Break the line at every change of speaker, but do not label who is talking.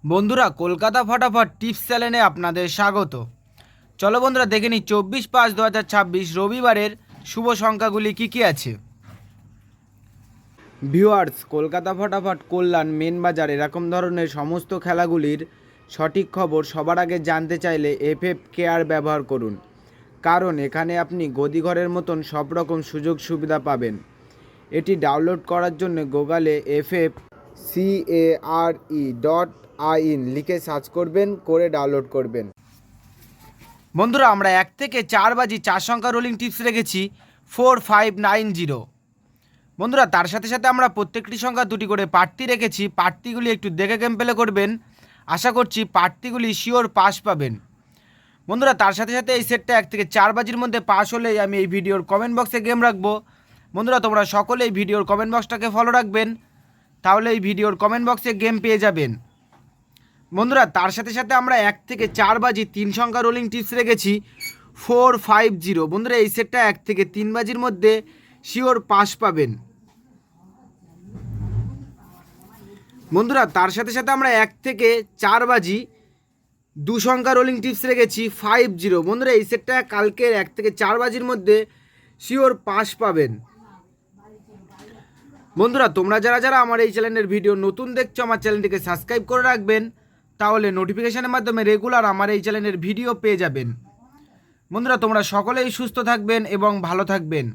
বন্ধুরা, কলকাতা ফটাফট টিপস চ্যানেলে আপনাদের স্বাগত। চলো বন্ধুরা, দেখে নিই 24/5/2026 রবিবারের শুভ সংখ্যাগুলি কি কি আছে। ভিউয়ার্স, কলকাতা ফটাফট, কল্যাণ, মেন বাজার এরকম ধরনের সমস্ত খেলাগুলির সঠিক খবর সবার আগে জানতে চাইলে এফএফ কেয়ার ব্যবহার করুন, কারণ এখানে আপনি গদিঘরের মতন সব রকম সুযোগ সুবিধা পাবেন। এটি ডাউনলোড করার জন্য গুগলে FFCARE.in লিখে সার্চ করবেন, করে ডাউনলোড করবেন। বন্ধুরা, আমরা 1 থেকে 4 বাজি 4 সংখ্যা রোলিং টিপস রেখেছি 4590। বন্ধুরা, তার সাথে সাথে আমরা প্রত্যেকটি সংখ্যা দুটি করে প্রার্থী রেখেছি। প্রার্থীগুলি একটু দেখে গেম প্লে করবেন, আশা করছি প্রার্থীগুলি শিওর পাস পাবেন। বন্ধুরা, তার সাথে সাথে এই সেটটা 1 থেকে 4 বাজির মধ্যে পাস হলেই আমি এই ভিডিওর কমেন্ট বক্সে গেম রাখবো। বন্ধুরা, তোমরা সকলে এই ভিডিওর কমেন্ট বক্সটাকে ফলো রাখবেন, তাহলে এই ভিডিওর কমেন্ট বক্সে গেম পেয়ে যাবেন। বন্ধুরা, তার সাথে সাথে আমরা 1 থেকে 4 বাজি 3 সংখ্যা রোলিং টিপস রেখেছি 450। বন্ধুরা, এই সেটটা 1 থেকে 3 বাজির মধ্যে শিওর পাস পাবেন। বন্ধুরা, তার সাথে সাথে আমরা 1 থেকে 4 বাজি 2 সংখ্যা রোলিং টিপস রেখেছি 50। বন্ধুরা, এই সেটটা কালকের 1 থেকে 4 বাজির মধ্যে শিওর পাস পাবেন। বন্ধুরা, তোমরা যারা যারা আমার এই চ্যানেলের ভিডিও নতুন দেখছো, আমার চ্যানেলটিকে সাবস্ক্রাইব করে রাখবেন, তাহলে নোটিফিকেশনের মাধ্যমে রেগুলার আমার এই চ্যানেলের ভিডিও পেয়ে যাবেন। বন্ধুরা, তোমরা সকলেই সুস্থ থাকবেন এবং ভালো থাকবেন।